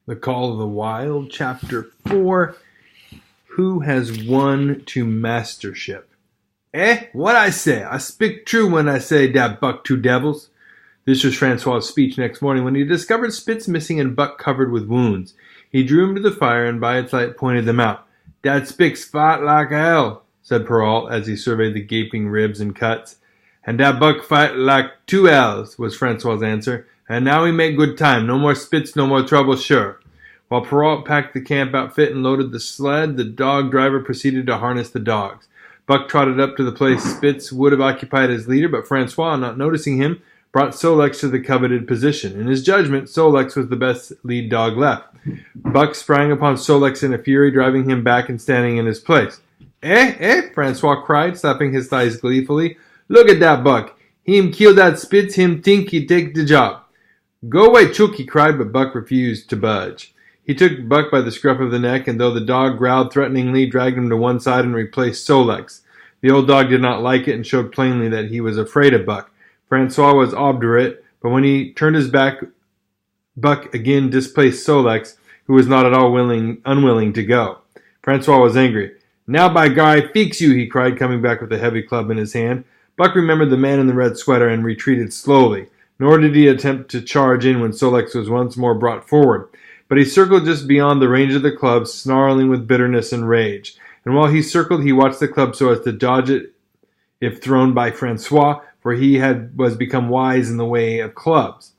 The Call of the Wild, Chapter 4. Who has won to mastership? What I say? I speak true when I say dat Buck two devils. This was Francois' speech next morning when he discovered Spitz missing and Buck covered with wounds. He drew him to the fire and by its light pointed them out. Dat Spitz fight like hell, said Perrault as he surveyed the gaping ribs and cuts. And dat Buck fight like two hells, was Francois' answer. And now we make good time. No more Spitz, no more trouble, sure. While Perrault packed the camp outfit and loaded the sled, the dog driver proceeded to harness the dogs. Buck trotted up to the place Spitz would have occupied as leader, but Francois, not noticing him, brought Solex to the coveted position. In his judgment, Solex was the best lead dog left. Buck sprang upon Solex in a fury, driving him back and standing in his place. Francois cried, slapping his thighs gleefully. Look at that Buck. Him kill that Spitz, him think he take the job. Go away, Chook, he cried, but Buck refused to budge. He took Buck by the scruff of the neck, and though the dog growled threateningly, dragged him to one side and replaced Solex. The old dog did not like it and showed plainly that he was afraid of Buck. Francois was obdurate, but when he turned his back, Buck again displaced Solex, who was not at all unwilling to go. Francois was angry. Now by gar, I fix you, he cried, coming back with a heavy club in his hand. Buck remembered the man in the red sweater and retreated slowly, nor did he attempt to charge in when Solex was once more brought forward. But he circled just beyond the range of the club, snarling with bitterness and rage. And while he circled, he watched the club so as to dodge it if thrown by Francois, for he was become wise in the way of clubs.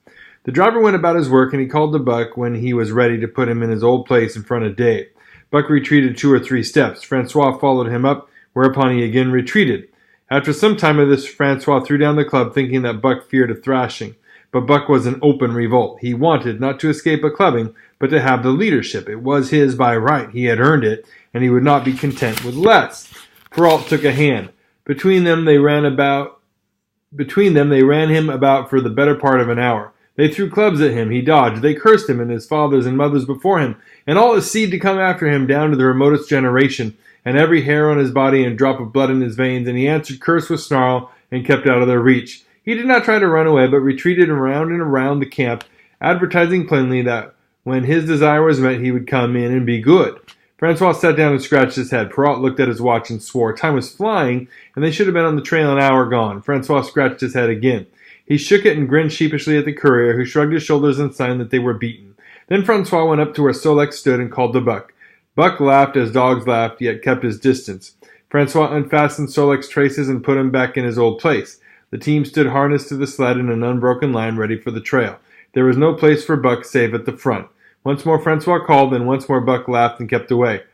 The driver went about his work, and he called to Buck when he was ready to put him in his old place in front of Dave. Buck retreated 2 or 3 steps. Francois followed him up, whereupon he again retreated. After some time of this, Francois threw down the club, thinking that Buck feared a thrashing. But Buck was in open revolt. He wanted not to escape a clubbing, but to have the leadership. It was his by right. He had earned it, and he would not be content with less. Perrault took a hand. Between them they ran him about for the better part of an hour. They threw clubs at him. He dodged. They cursed him and his fathers and mothers before him, and all his seed to come after him down to the remotest generation, and every hair on his body and drop of blood in his veins, and he answered curse with snarl and kept out of their reach. He did not try to run away, but retreated around and around the camp, advertising plainly that when his desire was met, he would come in and be good. Francois sat down and scratched his head. Perrault looked at his watch and swore. Time was flying, and they should have been on the trail an hour gone. Francois scratched his head again. He shook it and grinned sheepishly at the courier, who shrugged his shoulders in sign that they were beaten. Then Francois went up to where Solex stood and called to Buck. Buck laughed as dogs laughed, yet kept his distance. Francois unfastened Solex's traces and put him back in his old place. The team stood harnessed to the sled in an unbroken line, ready for the trail. There was no place for Buck save at the front. Once more Francois called, and once more Buck laughed and kept away.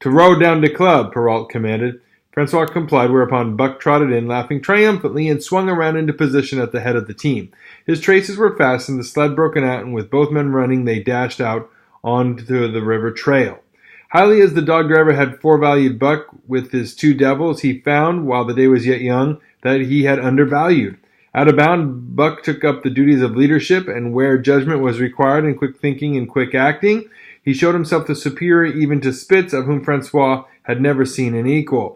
To row down the club, Perrault commanded. Francois complied, whereupon Buck trotted in, laughing triumphantly, and swung around into position at the head of the team. His traces were fastened, the sled broken out, and with both men running, they dashed out onto the river trail. Highly as the dog driver had forevalued Buck with his 2 devils, he found, while the day was yet young, that he had undervalued. Out of bound, Buck took up the duties of leadership, and where judgment was required and quick thinking and quick acting, he showed himself the superior even to Spitz, of whom Francois had never seen an equal.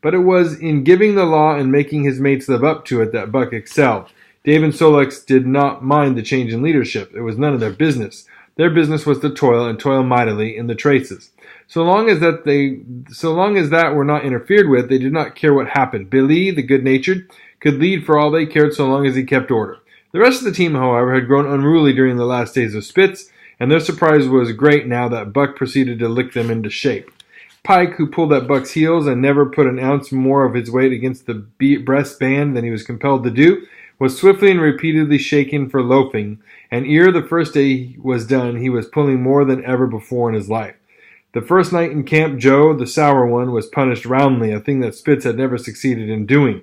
But it was in giving the law and making his mates live up to it that Buck excelled. Dave and Solex did not mind the change in leadership. It was none of their business. Their business was to toil, and toil mightily, in the traces. So long as that were not interfered with, they did not care what happened. Billy, the good-natured, could lead for all they cared so long as he kept order. The rest of the team, however, had grown unruly during the last days of Spitz, and their surprise was great now that Buck proceeded to lick them into shape. Pike, who pulled at Buck's heels and never put an ounce more of his weight against the breast band than he was compelled to do, was swiftly and repeatedly shaken for loafing, and ere the first day was done, he was pulling more than ever before in his life. The first night in camp, Joe, the sour one, was punished roundly, a thing that Spitz had never succeeded in doing.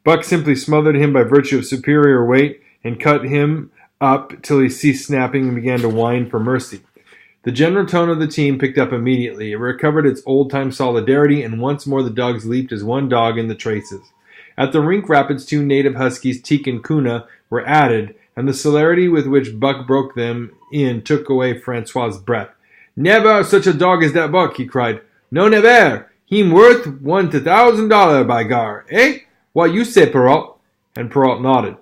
Buck simply smothered him by virtue of superior weight and cut him up till he ceased snapping and began to whine for mercy. The general tone of the team picked up immediately. It recovered its old-time solidarity, and once more the dogs leaped as one dog in the traces. At the rink rapids, 2 native huskies, Teek and Kuna, were added, and the celerity with which Buck broke them in took away Francois' breath. Never such a dog as that Buck, he cried. No never. Him worth $1,000 by gar. What you say, Perrault? And Perrault nodded.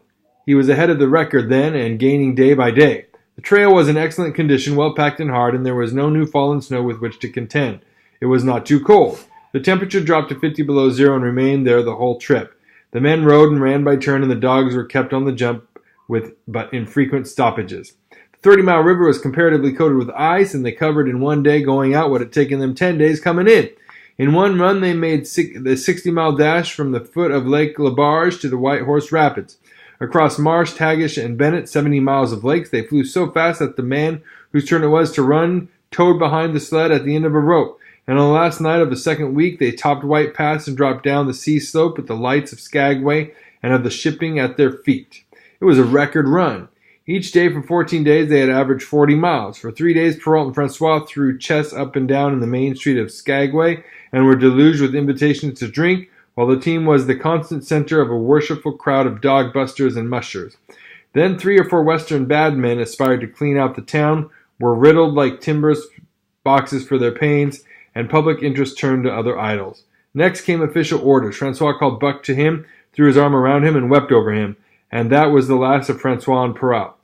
He was ahead of the record then and gaining day by day. The trail was in excellent condition, well packed and hard, and there was no new fallen snow with which to contend. It was not too cold. The temperature dropped to 50 below zero and remained there the whole trip. The men rode and ran by turn, and the dogs were kept on the jump with but infrequent stoppages. The 30-mile river was comparatively coated with ice, and they covered in one day going out what had taken them 10 days coming in. In one run, they made the 60-mile dash from the foot of Lake LaBarge to the White Horse Rapids. Across Marsh, Tagish, and Bennett, 70 miles of lakes, they flew so fast that the man whose turn it was to run towed behind the sled at the end of a rope. And on the last night of the second week, they topped White Pass and dropped down the sea slope with the lights of Skagway and of the shipping at their feet. It was a record run. Each day for 14 days, they had averaged 40 miles. For 3 days, Perrault and Francois threw chess up and down in the main street of Skagway and were deluged with invitations to drink, while the team was the constant center of a worshipful crowd of dog busters and mushers. Then 3 or 4 Western bad men aspired to clean out the town, were riddled like timbers boxes for their pains, and public interest turned to other idols. Next came official orders. Francois called Buck to him, threw his arm around him, and wept over him. And that was the last of Francois and Perrault.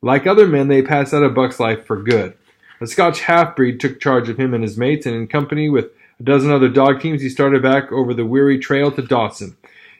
Like other men, they passed out of Buck's life for good. A Scotch half-breed took charge of him and his mates, and in company with a dozen other dog teams, he started back over the weary trail to Dawson.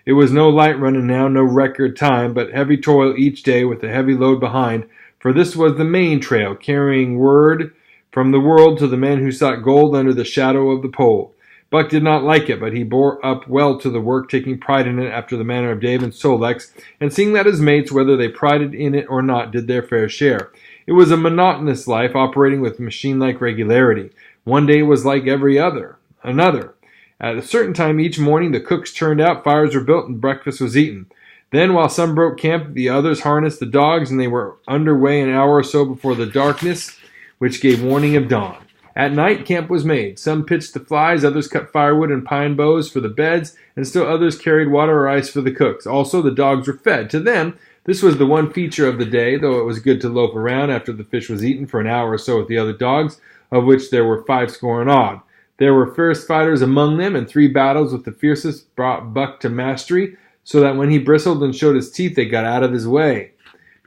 It was no light running now, no record time, but heavy toil each day with a heavy load behind, for this was the main trail, carrying word from the world to the men who sought gold under the shadow of the pole. Buck did not like it, but he bore up well to the work, taking pride in it after the manner of Dave and Sol-leks, and seeing that his mates, whether they prided in it or not, did their fair share. It was a monotonous life, operating with machine-like regularity. One day was like every another. At a certain time each morning, the cooks turned out, fires were built, and breakfast was eaten. Then, while some broke camp, the others harnessed the dogs, and they were under way an hour or so before the darkness, which gave warning of dawn. At night, camp was made. Some pitched the flies, others cut firewood and pine boughs for the beds, and still others carried water or ice for the cooks. Also, the dogs were fed. To them, this was the one feature of the day, though it was good to loaf around after the fish was eaten for an hour or so with the other dogs, of which there were 50 and odd. There were fierce fighters among them, and 3 battles with the fiercest brought Buck to mastery, so that when he bristled and showed his teeth, they got out of his way.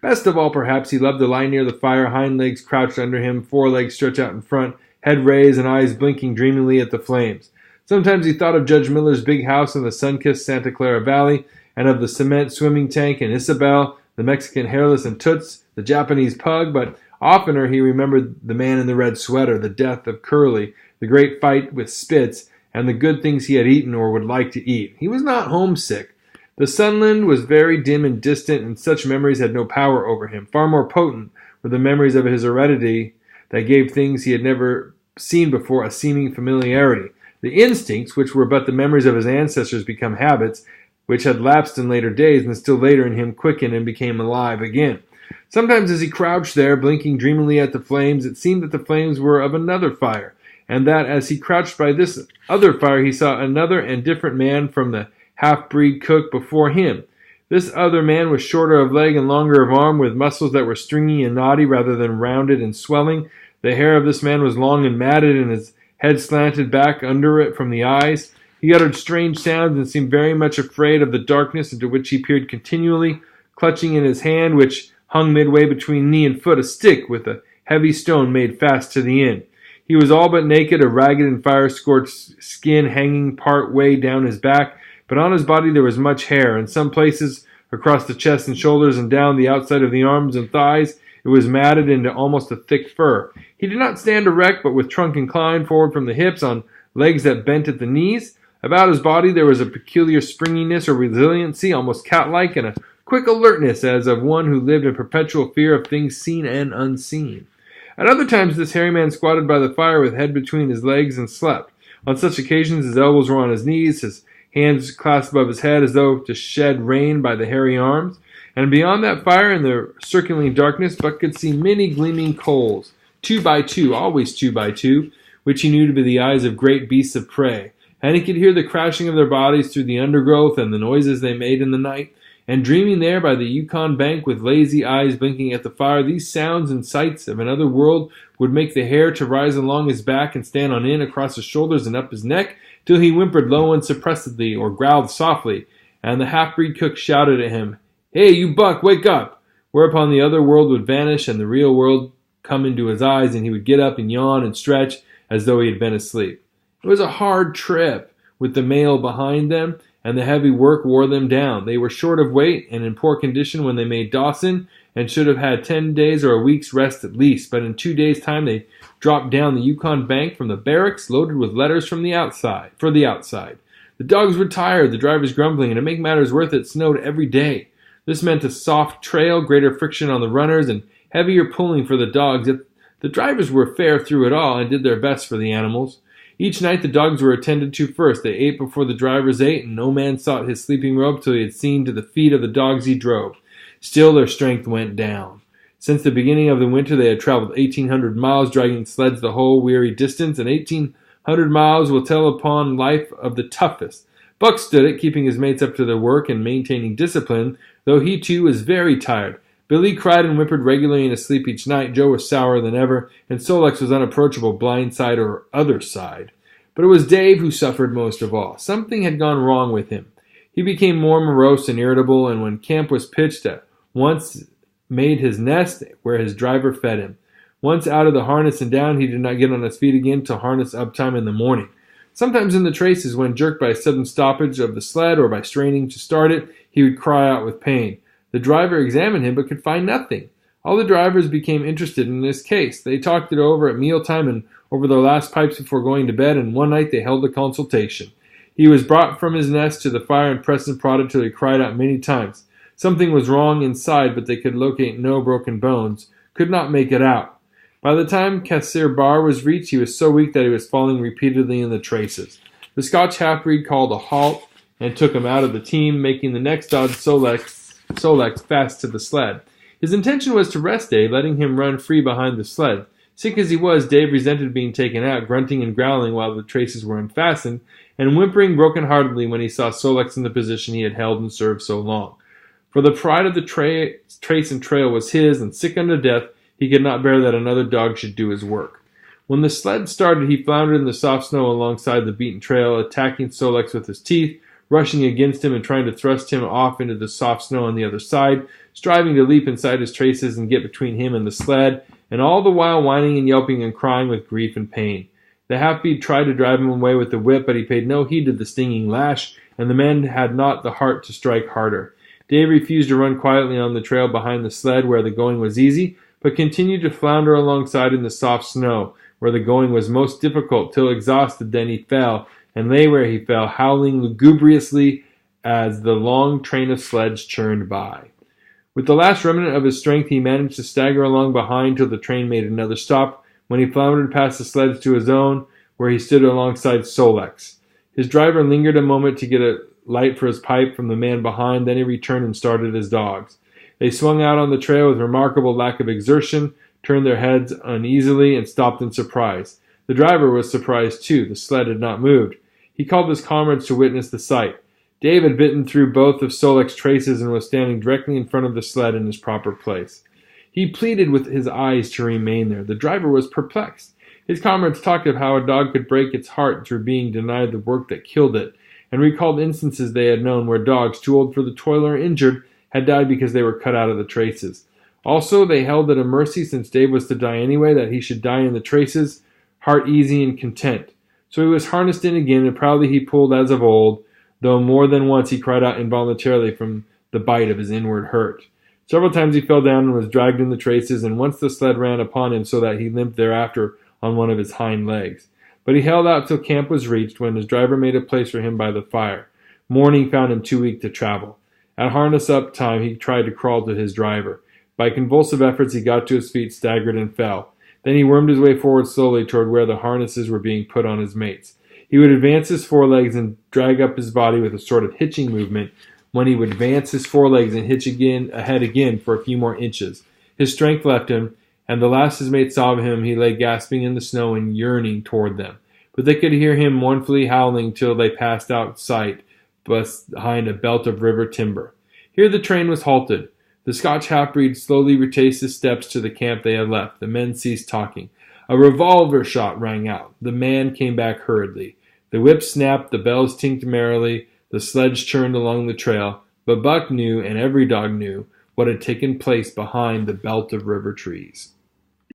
Best of all, perhaps, he loved to lie near the fire, hind legs crouched under him, forelegs stretched out in front, head raised and eyes blinking dreamily at the flames. Sometimes he thought of Judge Miller's big house in the sun-kissed Santa Clara Valley, and of the cement swimming tank in Isabel, the Mexican hairless and Toots, the Japanese pug, but oftener he remembered the man in the red sweater, the death of Curly, the great fight with Spitz, and the good things he had eaten or would like to eat. He was not homesick. The Sunland was very dim and distant, and such memories had no power over him. Far more potent were the memories of his heredity that gave things he had never seen before a seeming familiarity. The instincts, which were but the memories of his ancestors, become habits, which had lapsed in later days, and still later in him quickened and became alive again. Sometimes as he crouched there, blinking dreamily at the flames, it seemed that the flames were of another fire, and that as he crouched by this other fire, he saw another and different man from the half-breed cook before him. This other man was shorter of leg and longer of arm, with muscles that were stringy and knotty rather than rounded and swelling. The hair of this man was long and matted, and his head slanted back under it from the eyes. He uttered strange sounds and seemed very much afraid of the darkness into which he peered continually, clutching in his hand, which hung midway between knee and foot, a stick with a heavy stone made fast to the end. He was all but naked, a ragged and fire-scorched skin hanging part way down his back, but on his body there was much hair. In some places, across the chest and shoulders and down the outside of the arms and thighs, it was matted into almost a thick fur. He did not stand erect, but with trunk inclined forward from the hips on legs that bent at the knees. About his body there was a peculiar springiness or resiliency, almost cat-like, and a quick alertness as of one who lived in perpetual fear of things seen and unseen. At other times this hairy man squatted by the fire with head between his legs and slept. On such occasions his elbows were on his knees, his hands clasped above his head as though to shed rain by the hairy arms. And beyond that fire, in the circling darkness, Buck could see many gleaming coals, 2 by 2, always 2 by 2, which he knew to be the eyes of great beasts of prey. And he could hear the crashing of their bodies through the undergrowth and the noises they made in the night. And dreaming there by the Yukon bank with lazy eyes blinking at the fire, these sounds and sights of another world would make the hair to rise along his back and stand on end across his shoulders and up his neck, till he whimpered low and suppressedly or growled softly, and the half-breed cook shouted at him, "Hey, you Buck, wake up! whereupon the other world would vanish and the real world come into his eyes, and he would get up and yawn and stretch as though he had been asleep. It was a hard trip, with the mail behind them, and the heavy work wore them down. They were short of weight and in poor condition when they made Dawson, and should have had 10 days or a week's rest at least, but in 2 days' time they dropped down the Yukon bank from the barracks, loaded with letters from the outside. The dogs were tired, the drivers grumbling, and to make matters worse, it snowed every day. This meant a soft trail, greater friction on the runners, and heavier pulling for the dogs, yet the drivers were fair through it all and did their best for the animals. Each night the dogs were attended to first. They ate before the drivers ate, and no man sought his sleeping robe till he had seen to the feet of the dogs he drove. Still their strength went down. Since the beginning of the winter they had traveled 1,800 miles, dragging sleds the whole weary distance, and 1,800 miles will tell upon life of the toughest. Buck stood it, keeping his mates up to their work and maintaining discipline, though he too was very tired. Billy cried and whimpered regularly in his sleep each night. Joe was sourer than ever, and Sol-leks was unapproachable, blind side or other side. But it was Dave who suffered most of all. Something had gone wrong with him. He became more morose and irritable, and when camp was pitched, at once made his nest where his driver fed him. Once out of the harness and down, he did not get on his feet again till harness up time in the morning. Sometimes in the traces, when jerked by a sudden stoppage of the sled or by straining to start it, he would cry out with pain. The driver examined him but could find nothing. All the drivers became interested in this case. They talked it over at mealtime and over their last pipes before going to bed, and one night they held a consultation. He was brought from his nest to the fire and pressed and prodded till he cried out many times. Something was wrong inside, but they could locate no broken bones, could not make it out. By the time Cassiar Bar was reached, he was so weak that he was falling repeatedly in the traces. The Scotch half-breed called a halt and took him out of the team, making the next dog Sol-leks fast to the sled. His intention was to rest Dave, letting him run free behind the sled. Sick as he was, Dave resented being taken out, grunting and growling while the traces were unfastened, and whimpering broken-heartedly when he saw Sol-leks in the position he had held and served so long. For the pride of the trace and trail was his, and sick unto death, he could not bear that another dog should do his work. When the sled started, he floundered in the soft snow alongside the beaten trail, attacking Sol-leks with his teeth, rushing against him and trying to thrust him off into the soft snow on the other side, striving to leap inside his traces and get between him and the sled, and all the while whining and yelping and crying with grief and pain. The half-breed tried to drive him away with the whip, but he paid no heed to the stinging lash, and the man had not the heart to strike harder. Dave refused to run quietly on the trail behind the sled where the going was easy, but continued to flounder alongside in the soft snow where the going was most difficult, till exhausted then he fell, and lay where he fell, howling lugubriously as the long train of sleds churned by. With the last remnant of his strength, he managed to stagger along behind till the train made another stop, when he floundered past the sleds to his own, where he stood alongside Sol-leks. His driver lingered a moment to get a light for his pipe from the man behind, then he returned and started his dogs. They swung out on the trail with remarkable lack of exertion, turned their heads uneasily, and stopped in surprise. The driver was surprised too. The sled had not moved. He called his comrades to witness the sight. Dave had bitten through both of Sol-leks' traces and was standing directly in front of the sled in his proper place. He pleaded with his eyes to remain there. The driver was perplexed. His comrades talked of how a dog could break its heart through being denied the work that killed it, and recalled instances they had known where dogs, too old for the toil or injured, had died because they were cut out of the traces. Also, they held it a mercy, since Dave was to die anyway, that he should die in the traces, heart easy and content. So he was harnessed in again, and proudly he pulled as of old, though more than once he cried out involuntarily from the bite of his inward hurt. Several times he fell down and was dragged in the traces, and once the sled ran upon him so that he limped thereafter on one of his hind legs. But he held out till camp was reached, when his driver made a place for him by the fire. Morning found him too weak to travel. At harness-up time he tried to crawl to his driver. By convulsive efforts he got to his feet, staggered, and fell. Then he wormed his way forward slowly toward where the harnesses were being put on his mates. He would advance his forelegs and drag up his body with a sort of hitching movement, when he would advance his forelegs and hitch ahead again for a few more inches. His strength left him, and the last his mates saw of him, he lay gasping in the snow and yearning toward them. But they could hear him mournfully howling till they passed out sight behind a belt of river timber. Here the train was halted. The Scotch half-breed slowly retraced his steps to the camp they had left. The men ceased talking. A revolver shot rang out. The man came back hurriedly. The whip snapped, the bells tinked merrily, the sledge churned along the trail. But Buck knew, and every dog knew, what had taken place behind the belt of river trees.